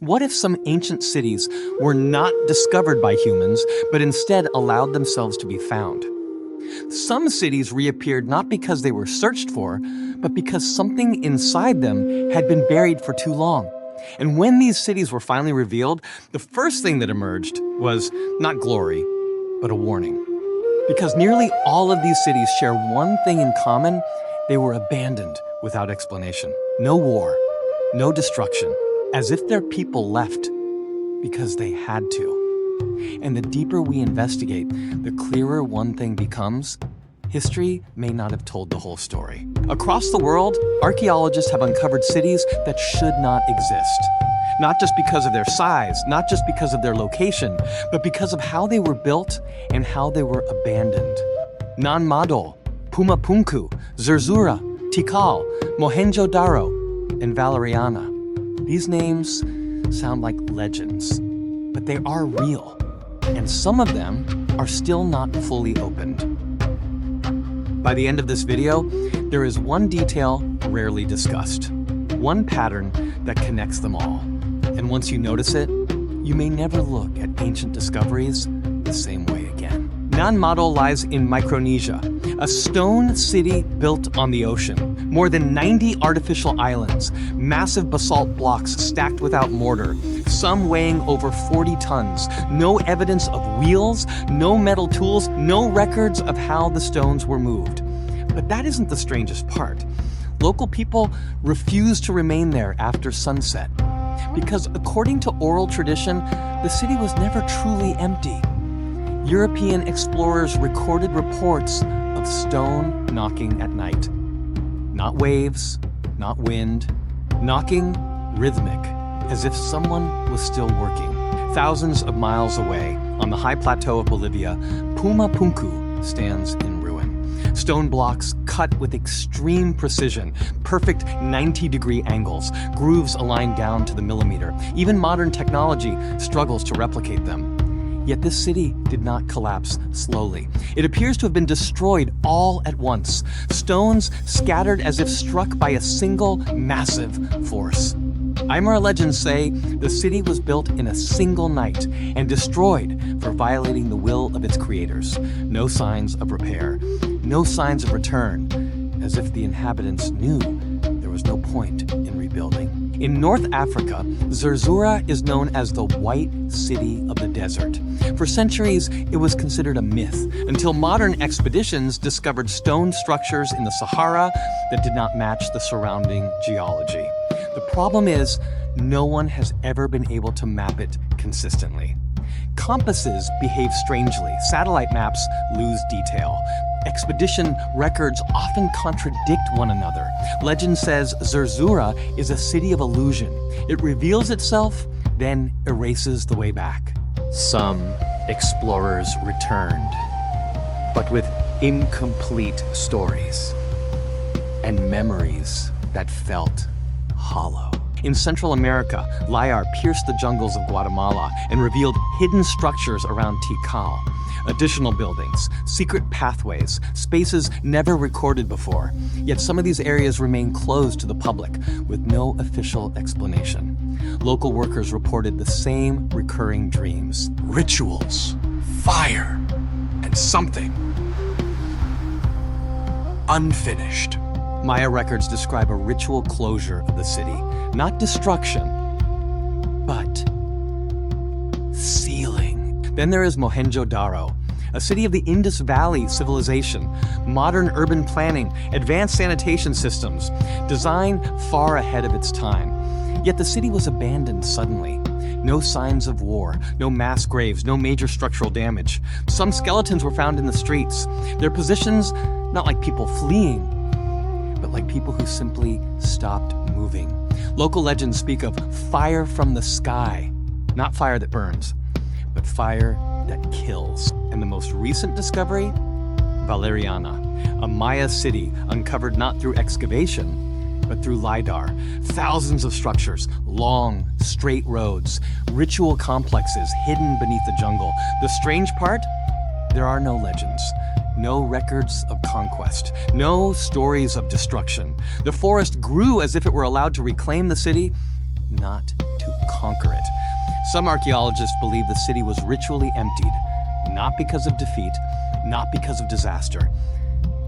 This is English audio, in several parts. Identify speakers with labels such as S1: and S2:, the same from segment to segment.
S1: What if some ancient cities were not discovered by humans, but instead allowed themselves to be found? Some cities reappeared not because they were searched for, but because something inside them had been buried for too long. And when these cities were finally revealed, the first thing that emerged was not glory, but a warning. Because nearly all of these cities share one thing in common: they were abandoned without explanation. No war, no destruction, as if their people left because they had to. And the deeper we investigate, the clearer one thing becomes: history may not have told the whole story. Across the world, archaeologists have uncovered cities that should not exist. Not just because of their size, not just because of their location, but because of how they were built and how they were abandoned. Nan Madol, Puma Punku, Zerzura, Tikal, Mohenjo-Daro, and Valeriana. These names sound like legends, but they are real, and some of them are still not fully opened. By the end of this video, there is one detail rarely discussed, one pattern that connects them all. And once you notice it, you may never look at ancient discoveries the same way again. Nan Madol lies in Micronesia, a stone city built on the ocean. More than 90 artificial islands, massive basalt blocks stacked without mortar, some weighing over 40 tons, no evidence of wheels, no metal tools, no records of how the stones were moved. But that isn't the strangest part. Local people refuse to remain there after sunset, because according to oral tradition, the city was never truly empty. European explorers recorded reports of stone knocking at night. Not waves, not wind, knocking rhythmic, as if someone was still working. Thousands of miles away, on the high plateau of Bolivia, Puma Punku stands in ruin. Stone blocks cut with extreme precision, perfect 90-degree angles, grooves aligned down to the millimeter. Even modern technology struggles to replicate them. Yet this city did not collapse slowly. It appears to have been destroyed all at once, stones scattered as if struck by a single massive force. Aymara legends say the city was built in a single night and destroyed for violating the will of its creators. No signs of repair, no signs of return, as if the inhabitants knew there was no point in rebuilding. In North Africa, Zerzura is known as the White City of the Desert. For centuries, it was considered a myth, until modern expeditions discovered stone structures in the Sahara that did not match the surrounding geology. The problem is, no one has ever been able to map it consistently. Compasses behave strangely, satellite maps lose detail. Expedition records often contradict one another. Legend says Zerzura is a city of illusion. It reveals itself, then erases the way back. Some explorers returned, but with incomplete stories and memories that felt hollow. In Central America, Liar pierced the jungles of Guatemala and revealed hidden structures around Tikal. Additional buildings, secret pathways, spaces never recorded before. Yet some of these areas remain closed to the public with no official explanation. Local workers reported the same recurring dreams.
S2: Rituals, fire, and something unfinished.
S1: Maya records describe a ritual closure of the city. Not destruction, but sealing. Then there is Mohenjo-Daro, a city of the Indus Valley civilization, modern urban planning, advanced sanitation systems, design far ahead of its time. Yet the city was abandoned suddenly. No signs of war, no mass graves, no major structural damage. Some skeletons were found in the streets. Their positions, not like people fleeing, but like people who simply stopped moving. Local legends speak of fire from the sky, not fire that burns, but fire that kills. And the most recent discovery? Valeriana, a Maya city uncovered not through excavation, but through LiDAR. Thousands of structures, long, straight roads, ritual complexes hidden beneath the jungle. The strange part? There are no legends. No records of conquest, no stories of destruction. The forest grew as if it were allowed to reclaim the city, not to to conquer it. Some archaeologists believe the city was ritually emptied, not because of defeat, not because of disaster,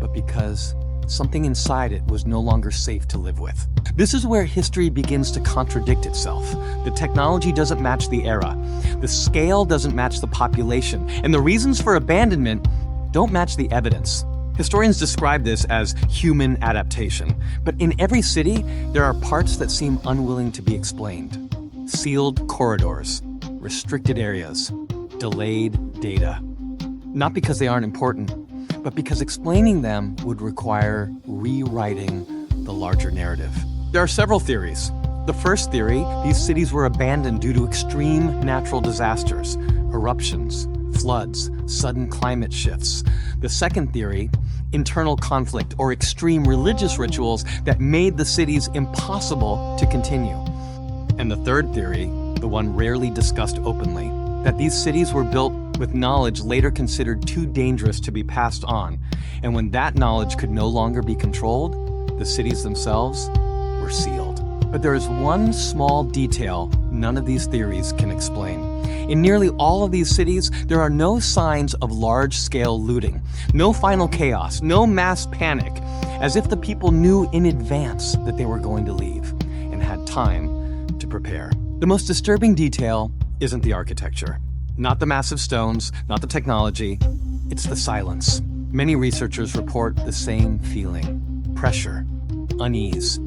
S1: but because something inside it was no longer safe to live with. This is where history begins to contradict itself. The technology doesn't match the era, the scale doesn't match the population, and the reasons for abandonment don't match the evidence. Historians describe this as human adaptation, but in every city, there are parts that seem unwilling to be explained. Sealed corridors, restricted areas, delayed data. Not because they aren't important, but because explaining them would require rewriting the larger narrative. There are several theories. The first theory, these cities were abandoned due to extreme natural disasters, eruptions, floods, sudden climate shifts. The second theory, internal conflict or extreme religious rituals that made the cities impossible to continue. And the third theory, the one rarely discussed openly, that these cities were built with knowledge later considered too dangerous to be passed on, and when that knowledge could no longer be controlled, the cities themselves were sealed. But there is one small detail none of these theories can explain. In nearly all of these cities, there are no signs of large-scale looting, no final chaos, no mass panic, as if the people knew in advance that they were going to leave and had time to prepare. The most disturbing detail isn't the architecture, not the massive stones, not the technology, it's the silence. Many researchers report the same feeling: pressure, unease,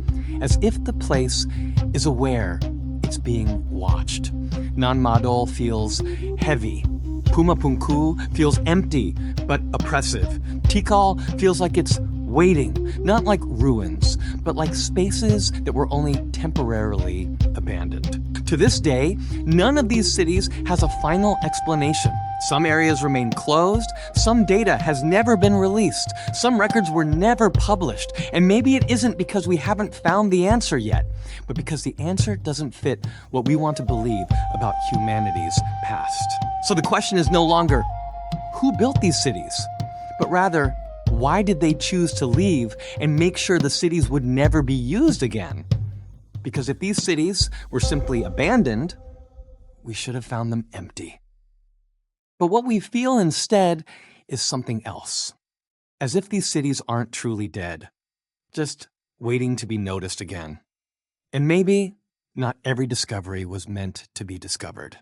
S1: as if the place is aware it's being watched. Nan Madol feels heavy. Puma Punku feels empty, but oppressive. Tikal feels like it's waiting, not like ruins, but like spaces that were only temporarily abandoned. To this day, none of these cities has a final explanation. Some areas remain closed, some data has never been released, some records were never published, and maybe it isn't because we haven't found the answer yet, but because the answer doesn't fit what we want to believe about humanity's past. So the question is no longer, who built these cities? But rather, why did they choose to leave and make sure the cities would never be used again? Because if these cities were simply abandoned, we should have found them empty. But what we feel instead is something else. As if these cities aren't truly dead, just waiting to be noticed again. And maybe not every discovery was meant to be discovered.